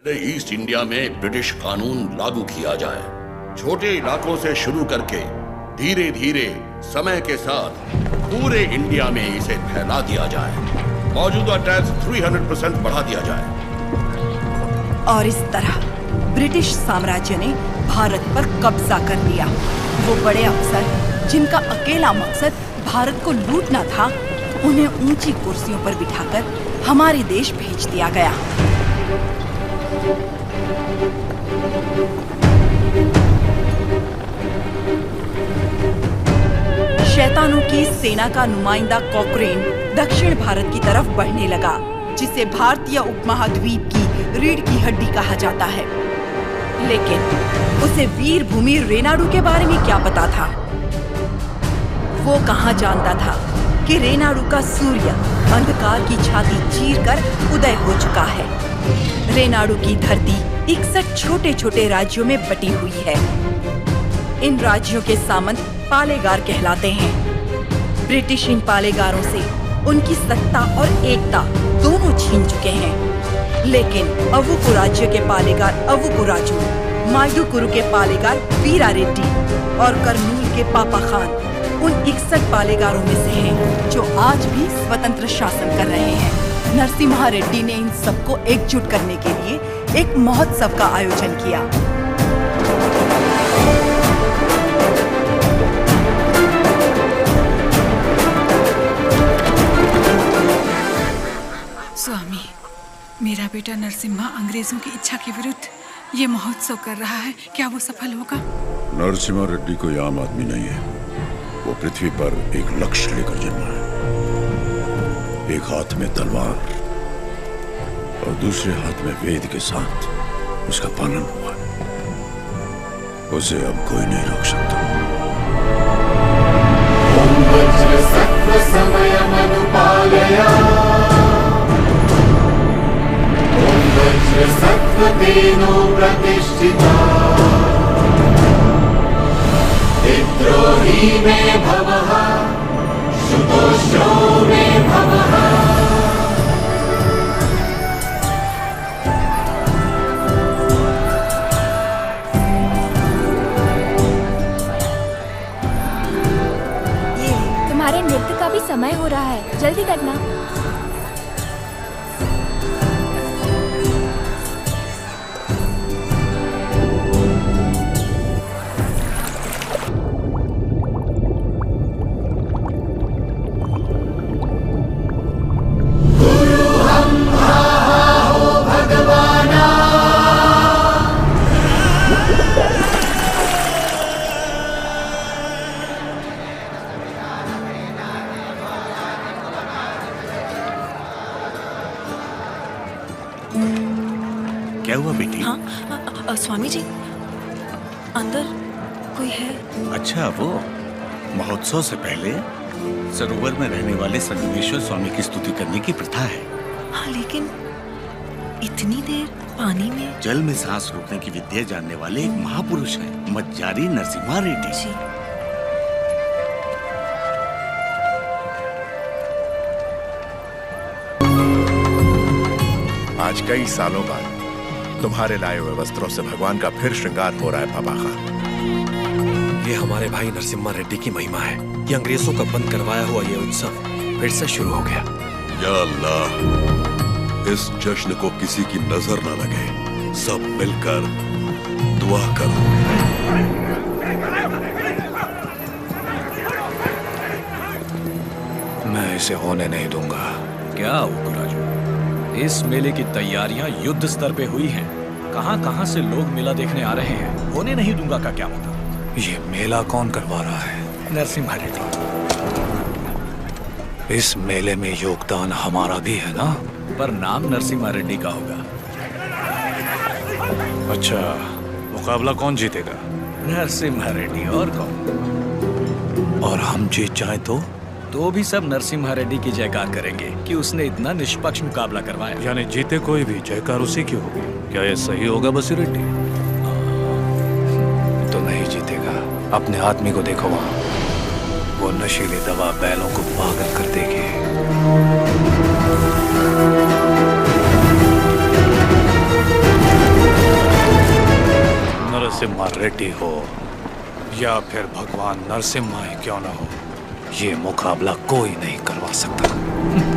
East India में British कानून लागू किया जाए। छोटे इलाकों से शुरू करके धीरे धीरे समय के साथ पूरे इंडिया में इसे फैला दिया जाए। मौजूदा टैक्स 300% बढ़ा दिया जाए। और इस तरह ब्रिटिश साम्राज्य ने भारत पर कब्जा कर लिया। वो बड़े अफसर जिनका अकेला मकसद भारत को लूटना था, उन्हें ऊंची कुर्सियों पर बिठाकर हमारे देश भेज दिया गया। शैतानों की सेना का नुमाइंदा कॉकरेन दक्षिण भारत की तरफ बढ़ने लगा, जिसे भारतीय उपमहाद्वीप की रीढ़ की हड्डी कहा जाता है। लेकिन उसे वीर भूमि रेनाडू के बारे में क्या पता था? वो कहाँ जानता था कि रेनाडू का सूर्य अंधकार की छाती चीरकर उदय हो चुका है। रेनाडू की धरती 61 छोटे छोटे राज्यों में बटी हुई है। इन राज्यों के सामंत पालेगार कहलाते हैं। ब्रिटिश इन पालेगारों से उनकी सत्ता और एकता दोनों छीन चुके हैं। लेकिन अवुकु राज्य के पालेगार अवुकु राजू, माइदुकुरु के पालेगार वीरा रेड्डी और कर्नूल के पापा खान उन 61 पालेगारों में से हैं जो आज भी स्वतंत्र शासन कर रहे हैं। नरसिम्हा रेड्डी ने इन सबको एकजुट करने के लिए एक महोत्सव का आयोजन किया। स्वामी, मेरा बेटा नरसिम्हा अंग्रेजों की इच्छा के विरुद्ध ये महोत्सव कर रहा है। क्या वो सफल होगा? नरसिम्हा रेड्डी कोई आम आदमी नहीं है। वो पृथ्वी पर एक लक्ष्य लेकर जन्मा है। एक हाथ में तलवार और दूसरे हाथ में वेद के साथ उसका पालन हुआ। उसे अब कोई नहीं रोक सकता। प्रतिष्ठिता विद्रोही में भवः शुतोषो में भवः। ये तुम्हारे नृत्य का भी समय हो रहा है, जल्दी करना। क्या हुआ बेटी? हाँ, स्वामी जी, अंदर कोई है? अच्छा, वो महोत्सव से पहले सरोवर में रहने वाले संगमेश्वर स्वामी की स्तुति करने की प्रथा है। हाँ, लेकिन इतनी देर पानी में? जल में सांस रोकने की विद्या जानने वाले एक महापुरुष हैं, मज्जारी नरसिम्हा रेड्डी जी। आज कई सालों बाद तुम्हारे लाए हुए वस्त्रों से भगवान का फिर श्रृंगार हो रहा है पापा खान। ये हमारे भाई नरसिम्हा रेड्डी की महिमा है। ये अंग्रेजों का बंद करवाया हुआ ये उत्सव फिर से शुरू हो गया। या अल्लाह, इस जश्न को किसी की नजर न लगे। सब मिलकर दुआ करो। मैं इसे होने नहीं दूंगा। क्या राजू, इस मेले की तैयारियां युद्ध स्तर पे हुई हैं। कहां से लोग मेला देखने आ रहे हैं। होने नहीं दूंगा का क्या मतलब? ये मेला कौन करवा रहा है? नरसिम्हा रेड्डी। इस मेले में योगदान हमारा भी है ना? पर नाम नरसिम्हा रेड्डी का होगा। अच्छा, मुकाबला कौन जीतेगा? नरसिम्हा रेड्डी, और कौन? और हम जीत जाए तो भी सब नरसिम्हा रेड्डी की जयकार करेंगे कि उसने इतना निष्पक्ष मुकाबला करवाया। यानी जीते कोई भी, जयकार उसी की होगी। क्या ये सही होगा बसी रेड्डी? तो नहीं जीतेगा। अपने आदमी को देखो वहाँ, वो नशीली दवा बैलों को पागल कर देगी। नरसिम्हा रेड्डी हो या फिर भगवान नरसिम्हा ही क्यों ना हो, ये मुकाबला कोई नहीं करवा सकता।